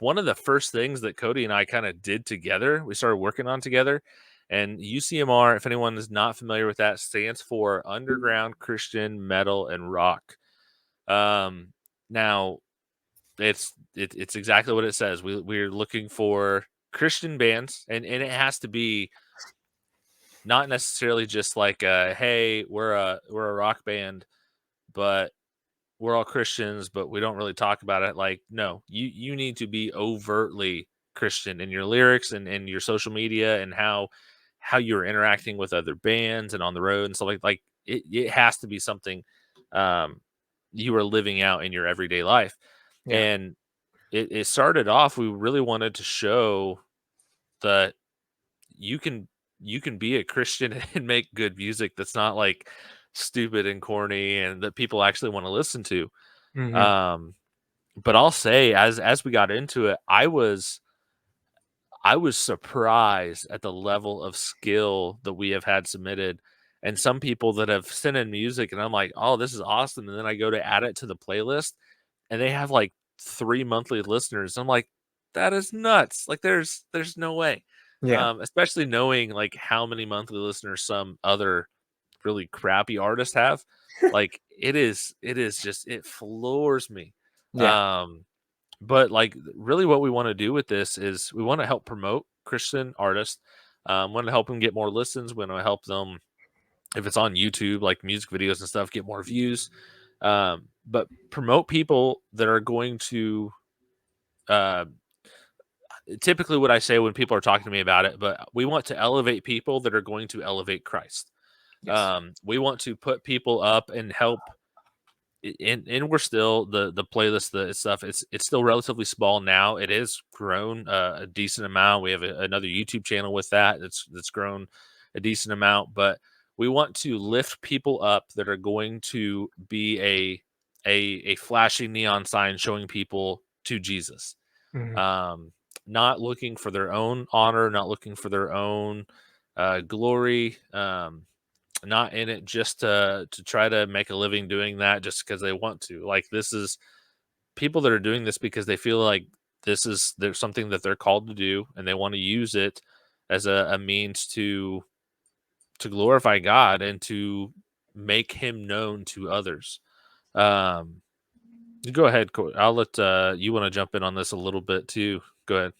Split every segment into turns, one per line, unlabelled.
one of the first things that Cody and I kind of did together, we started working on together. And UCMR, if anyone is not familiar with that, stands for Underground Christian Metal and Rock. Now it's exactly what it says. We're looking for Christian bands, and it has to be not necessarily just like hey, we're a rock band, but we're all Christians, but we don't really talk about it. Like, no, you need to be overtly Christian in your lyrics and your social media and how you're interacting with other bands and on the road and stuff like it has to be something you are living out in your everyday life.
Yeah.
And it started off, we really wanted to show that you can be a Christian and make good music that's not like stupid and corny and that people actually want to listen to.
Hmm.
Um, but I'll say as we got into it, I was surprised at the level of skill that we have had submitted, and some people that have sent in music, and I'm like, "Oh, this is awesome." And then I go to add it to the playlist, and they have like 3 monthly listeners. I'm like, "That is nuts." Like there's no way.
Yeah.
Especially knowing like how many monthly listeners some other really crappy artists have. Like it is just it floors me.
Yeah.
Um but like really what we want to do with this is we want to help promote Christian artists. Want to help them get more listens. We want to help them if it's on YouTube, like music videos and stuff, get more views. But promote people that are going to uh, typically what I say when people are talking to me about it, but we want to elevate people that are going to elevate Christ.
Yes.
We want to put people up and help. And we're still the playlist, the stuff. It's still relatively small now. It is grown a decent amount. We have another YouTube channel with that's grown a decent amount, but we want to lift people up that are going to be a flashing neon sign showing people to Jesus.
Hmm.
Um, Not looking for their own honor, not looking for their own glory. Not in it just to try to make a living doing that just because they want to. Like this is people that are doing this because they feel like there's something that they're called to do and they want to use it as a means to glorify God and to make him known to others. Um Go ahead, I'll let you want to jump in on this a little bit too. Go ahead.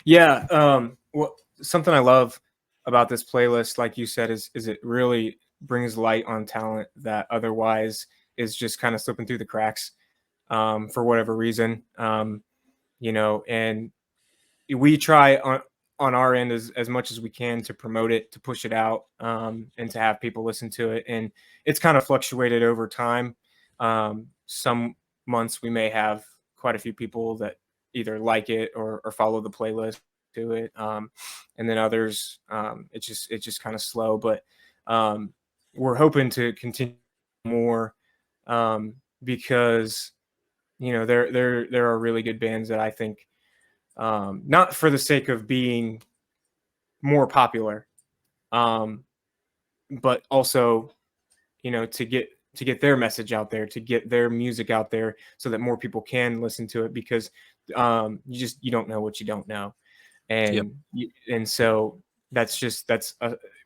Yeah. Something I love about this playlist, like you said, is it really brings light on talent that otherwise is just kind of slipping through the cracks, for whatever reason. And we try on our end as much as we can to promote it, to push it out, and to have people listen to it. And it's kind of fluctuated over time. Some months we may have quite a few people that either like it or follow the playlist to it, and then others, it's just kind of slow. But we're hoping to continue more, because there are really good bands that I think, not for the sake of being more popular, um, but also, to get their message out there, to get their music out there, so that more people can listen to it. Because you don't know what you don't know,
Yep.
and so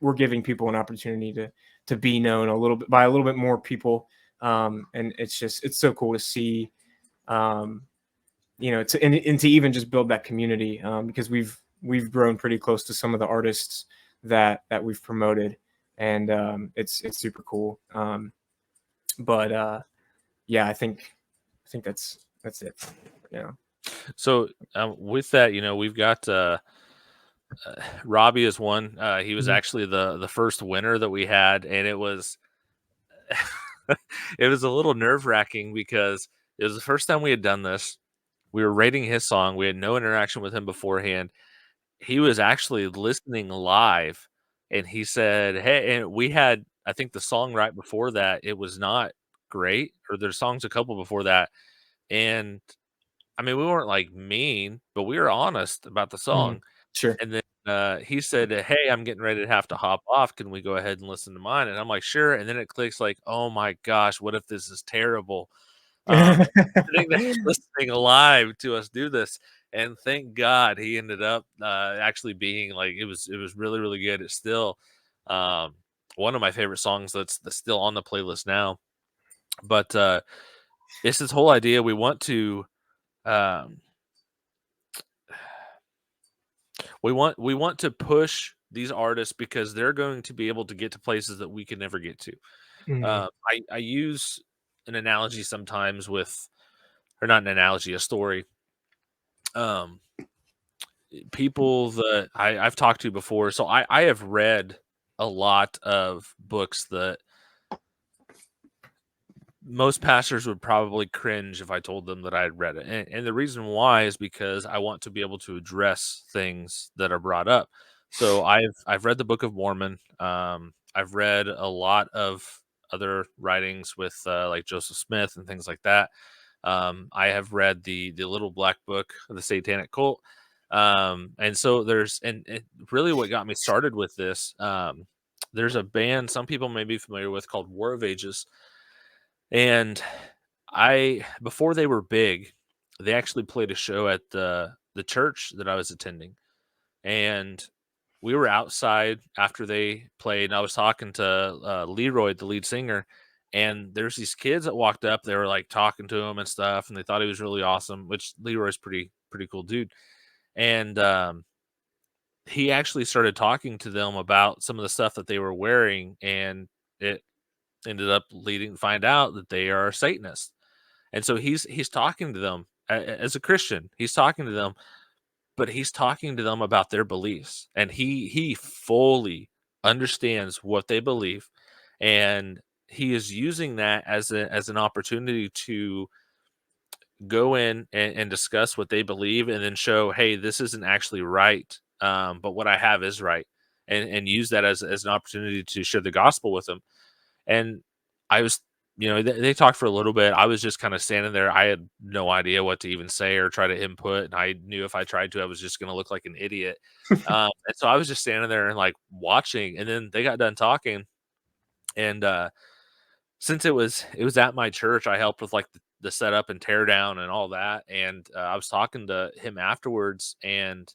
we're giving people an opportunity to be known a little bit by a little bit more people, and it's so cool to see, um, and to even just build that community, because we've grown pretty close to some of the artists that we've promoted, and it's super cool. But yeah, I think that's it. Yeah.
So with that, we've got Robbie is one. He was
Mhm.
actually the first winner that we had, and it was it was a little nerve wracking because it was the first time we had done this. We were rating his song. We had no interaction with him beforehand. He was actually listening live, and he said, "Hey," and we had I think the song right before that. It was not great, or there's songs a couple before that, and I mean we weren't like mean, but we were honest about the
Mhm.
song.
Sure.
And then, he said, "Hey, I'm getting ready to have to hop off. Can we go ahead and listen to mine?" And I'm like, "Sure." And then it clicks like, "Oh my gosh, what if this is terrible?" Sitting there listening live to us do this. and thank God he ended up actually being like it was really really good. It's still um, one of my favorite songs that's still on the playlist now. But it's this whole idea um, we want to push these artists because they're going to be able to get to places that we could never get to.
Mhm.
I use an analogy sometimes with, or not an analogy, a story. Um, People that I've talked to before. So I have read a lot of books that most pastors would probably cringe if I told them that I had read it. And the reason why is because I want to be able to address things that are brought up. So I've read the Book of Mormon. I've read a lot of other writings with like Joseph Smith and things like that. I have read the Little Black Book of the Satanic Cult. And so and really what got me started with this, there's a band some people may be familiar with called War of Ages. And before they were big, they actually played a show at the church that I was attending. And we were outside after they played, and I was talking to Leroy, the lead singer, and there's these kids that walked up. They were like talking to him and stuff, and they thought he was really awesome. Which Leroy's pretty cool dude, and he actually started talking to them about some of the stuff that they were wearing, and it ended up leading to find out that they are Satanists. And so he's talking to them as a Christian. He's talking to them, but he's talking to them about their beliefs, and he fully understands what they believe, and he is using that as an opportunity to go in and discuss what they believe, and then show, hey, this isn't actually right, but what I have is right, and use that as an opportunity to share the gospel with them. And I was, they talked for a little bit. I was just kind of standing there. I had no idea what to even say or try to input. And I knew if I tried to, I was just going to look like an idiot. And so I was just standing there and like watching. And then they got done talking. And since it was at my church, I helped with like the setup and tear down and all that. And I was talking to him afterwards, and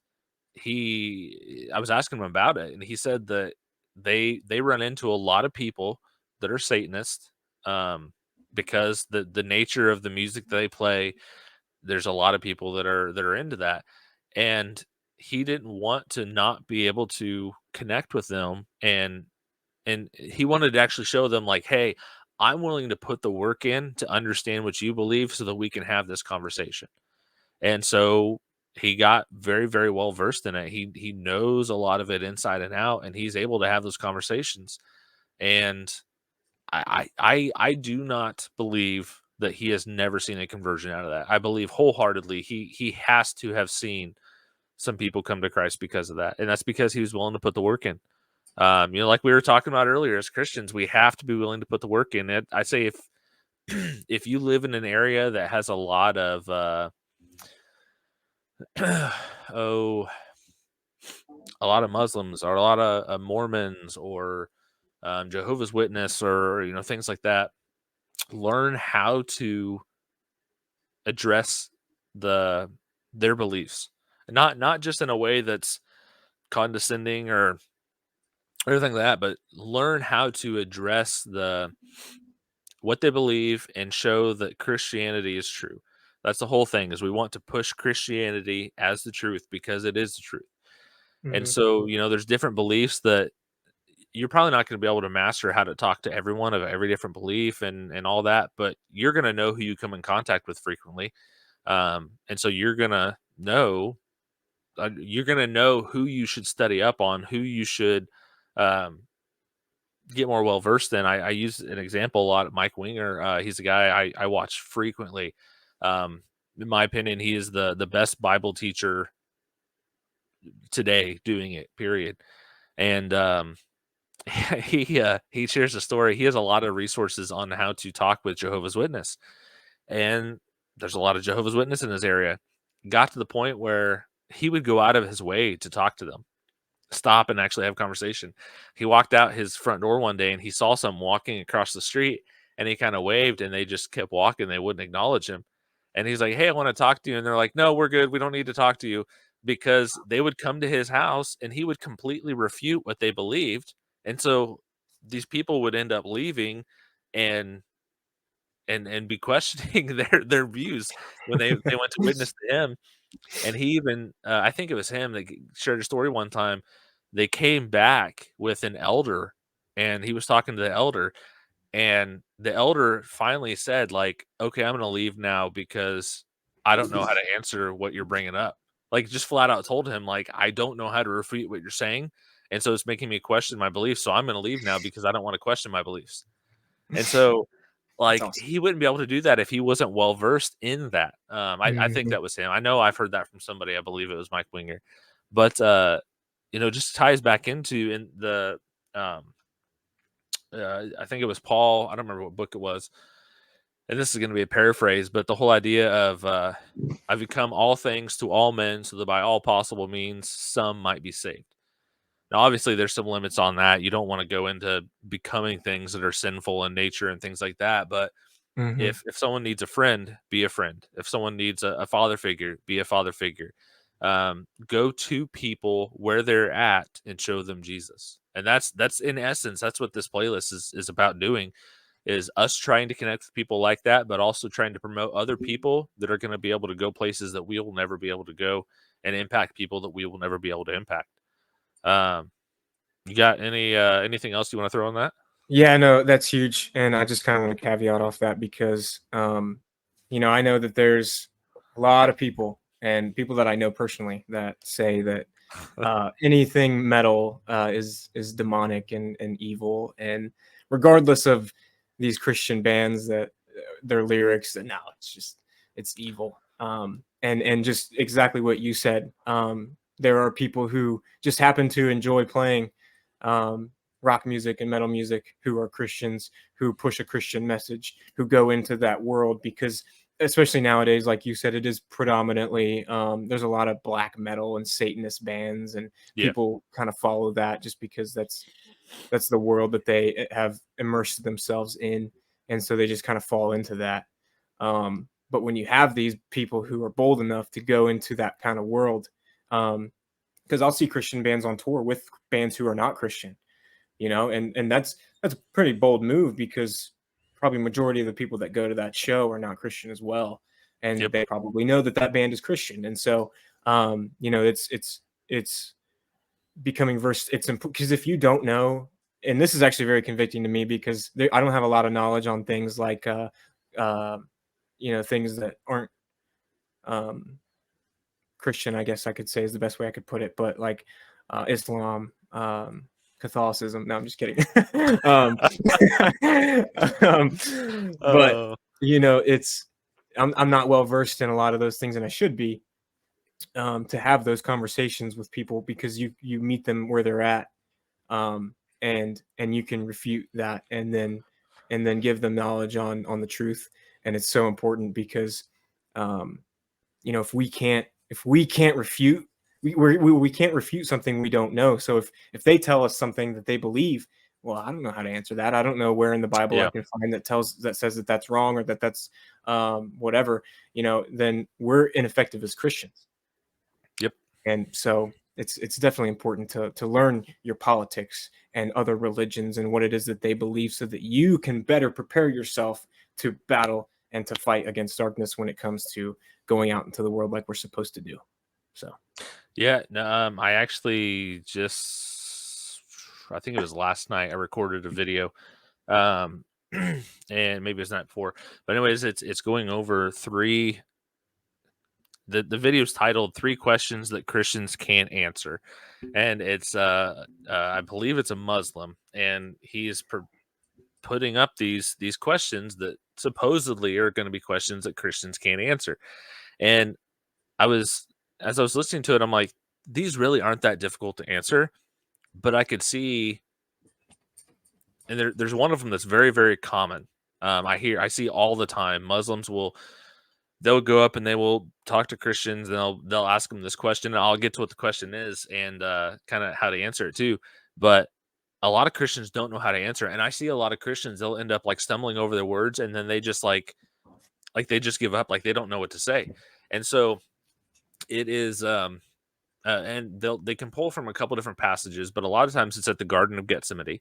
I was asking him about it, and he said that they run into a lot of people that are Satanists, um, because the nature of the music that they play, there's a lot of people that are into that, and he didn't want to not be able to connect with them, and he wanted to actually show them like, hey, I'm willing to put the work in to understand what you believe so that we can have this conversation. And so he got very, very well versed in it. He knows a lot of it inside and out, and he's able to have those conversations. And I do not believe that he has never seen a conversion out of that. I believe wholeheartedly he has to have seen some people come to Christ because of that, and that's because he was willing to put the work in. Like we were talking about earlier, as Christians, we have to be willing to put the work in. I say if if you live in an area that has a lot of oh, a lot of Muslims or a lot of Mormons or Jehovah's Witness or things like that, learn how to address the their beliefs, not just in a way that's condescending or anything like that, but learn how to address the what they believe and show that Christianity is true. That's the whole thing, is we want to push Christianity as the truth because it is the truth. And
Mhm.
so, there's different beliefs that you're probably not going to be able to master how to talk to everyone of every different belief and all that, but you're going to know who you come in contact with frequently. And so you're going to know who you should study up on, who you should um, get more well versed in. I use an example a lot. Mike Winger, he's a guy I watch frequently. In my opinion, he is the best Bible teacher today doing it. Period. And he shares a story. He has a lot of resources on how to talk with Jehovah's Witness, and there's a lot of Jehovah's Witness in his area. Got to the point where he would go out of his way to talk to them, stop and actually have conversation. He walked out his front door one day and he saw some walking across the street, and he kind of waved, and they just kept walking. They wouldn't acknowledge him. And he's like, "Hey, I want to talk to you." And they're like, "No, we're good. We don't need to talk to you." Because they would come to his house and he would completely refute what they believed. And so these people would end up leaving and and be questioning their views when they went to witness to him. And he even, I think it was him that shared a story one time. They came back with an elder, and he was talking to the elder, and the elder finally said, like, "Okay, I'm gonna leave now because I don't know how to answer what you're bringing up." Like, just flat out told him, like, "I don't know how to refute what you're saying, and so it's making me question my beliefs, so I'm gonna leave now because I don't wanna question my beliefs." And so,
That's
like,
awesome.
he wouldn't be able to do that if he wasn't well versed in that. I think
Mhm.
that was him. I know I've heard that from somebody. I believe it was Mike Winger. But, just ties back into in the, um, I think it was Paul. I don't remember what book it was, and this is gonna be a paraphrase, but the whole idea of, "I've become all things to all men so that by all possible means some might be saved." Now, obviously, there's some limits on that. You don't wanna go into becoming things that are sinful in nature and things like that, but
Mhm.
if someone needs a friend, be a friend. If someone needs a father figure, be a father figure. Go to people where they're at and show them Jesus. And that's in essence, that's what this playlist is about doing, is us trying to connect with people like that, but also trying to promote other people that are going to be able to go places that we will never be able to go and impact people that we will never be able to impact. Um, you got anything else you want to throw on that?
Yeah, no, that's huge, and I just kinda wanna caveat off that because, I know that there's a lot of people and people that I know personally that say that, anything metal, is demonic and evil, and regardless of these Christian bands that, their lyrics that no, it's evil, and just exactly what you said, there are people who just happen to enjoy playing, um, rock music and metal music who are Christians, who push a Christian message, who go into that world because especially nowadays, like you said, it is predominantly there's a lot of black metal and Satanist bands, and
Yeah.
people kind of follow that just because that's the world that they have immersed themselves in, and so they just kind of fall into that. But when you have these people who are bold enough to go into that kind of world, because I'll see Christian bands on tour with bands who are not Christian, and that's a pretty bold move because probably majority of the people that go to that show are not Christian as well, and
Yep.
they probably know that that band is Christian, and so it's becoming versed. It's because if you don't know, and this is actually very convicting to me because I don't have a lot of knowledge on things like uh, things that aren't um, Christian, I guess I could say is the best way I could put it, but like Islam, Catholicism. No, I'm just kidding. um, but
Oh,
it's I'm not well versed in a lot of those things, and I should be to have those conversations with people because you meet them where they're at, and you can refute that, and then give them knowledge on the truth, and it's so important because um, if we can't refute we can't refute something we don't know. So if they tell us something that they believe, well, I don't know how to answer that. I don't know where in the Bible I
yeah.
can find that says that that's wrong or that that's whatever. Then we're ineffective as Christians.
Yep.
And so it's definitely important to learn your politics and other religions and what it is that they believe so that you can better prepare yourself to battle and to fight against darkness when it comes to going out into the world like we're supposed to do. So
Yeah, no, I actually just I think it was last night I recorded a video, um, and maybe it's not before, but anyways, it's going over the video's titled "3 Questions That Christians Can't Answer," and it's I believe it's a Muslim, and he's putting up these questions that supposedly are going to be questions that Christians can't answer, and I was as I was listening to it, I'm like, these really aren't that difficult to answer. But I could see, and there's one of them that's very, very common. I see all the time. They'll go up and they will talk to Christians, and they'll ask them this question, and I'll get to what the question is and kind of how to answer it too. But a lot of Christians don't know how to answer, and I see a lot of Christians they'll end up like stumbling over their words, and then they just like like they just give up, like they don't know what to say. And so it is and they can pull from a couple different passages, but a lot of times it's at the Garden of Gethsemane,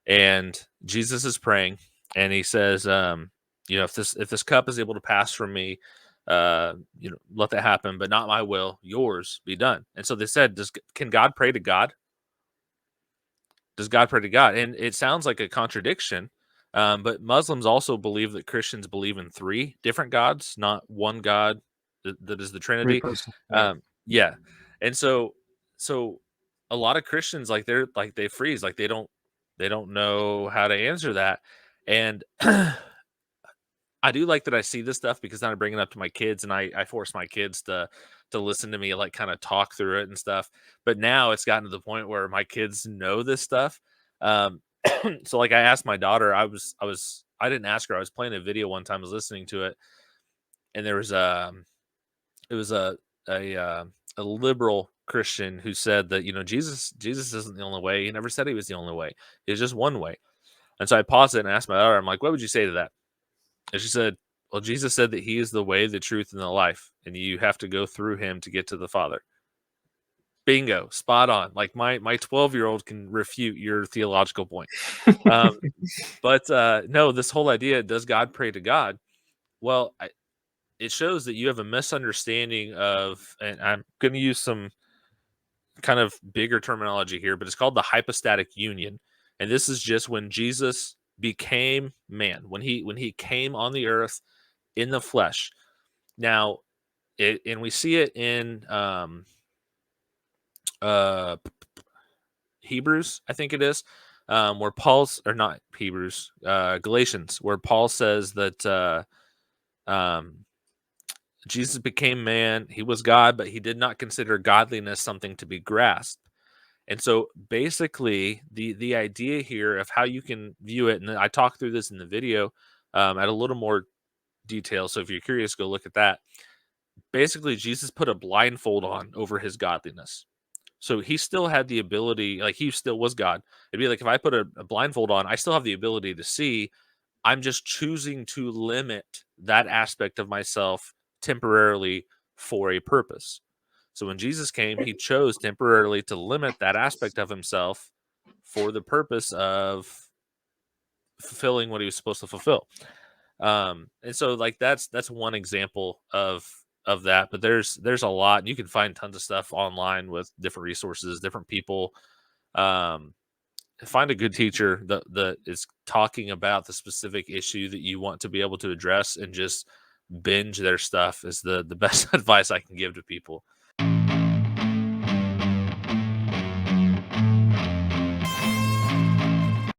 and Jesus is praying, and he says, if this cup is able to pass from me, let that happen, but not my will, yours be done. And so they said, can God pray to God? Does God pray to God? And it sounds like a contradiction. But Muslims also believe that Christians believe in three different gods, not one God that is the
Three
Trinity.
person. Yeah.
Yeah, and so a lot of Christians, like they freeze, like they don't know how to answer that. And I do like that I see this stuff, because then I bring it up to my kids, and I force my kids to listen to me, like, kinda talk through it and stuff. But now it's gotten to the point where my kids know this stuff. Um, so, like, I asked my daughter, I didn't ask her, I was playing a video one time, I was listening to it, and it was a, uh, a liberal Christian who said that, Jesus isn't the only way, he never said he was the only way, there's just one way. And so I paused it and asked my daughter, I'm like, "What would you say to that?" And she said, "Well, Jesus said that he is the way, the truth, and the life, and you have to go through him to get to the Father." Bingo, spot on. Like my 12-year-old can refute your theological point. Um, but no, this whole idea, does God pray to God? Well, it shows that you have a misunderstanding of, and I'm going to use some kind of bigger terminology here, but it's called the hypostatic union. And this is just when Jesus became man, when he came on the earth in the flesh. Now, and we see it in uh, Hebrews, I think it is, where Paul's, or not Hebrews, Galatians, where Paul says that um, Jesus became man. He was God, but he did not consider godliness something to be grasped. And so, basically, the idea here of how you can view it, and I talk through this in the video at a little more detail. So, if you're curious, go look at that. Basically, Jesus put a blindfold on over his godliness. So he still had the ability, like he still was God. It'd be like if I put a blindfold on, I still have the ability to see. I'm just choosing to limit that aspect of myself temporarily for a purpose. So when Jesus came, he chose temporarily to limit that aspect of himself for the purpose of fulfilling what he was supposed to fulfill. And so, like, that's one example of that, but there's a lot. You can find tons of stuff online with different resources, different people. um Find a good teacher that is talking about the specific issue that you want to be able to address, and just binge their stuff is the best advice I can give to people.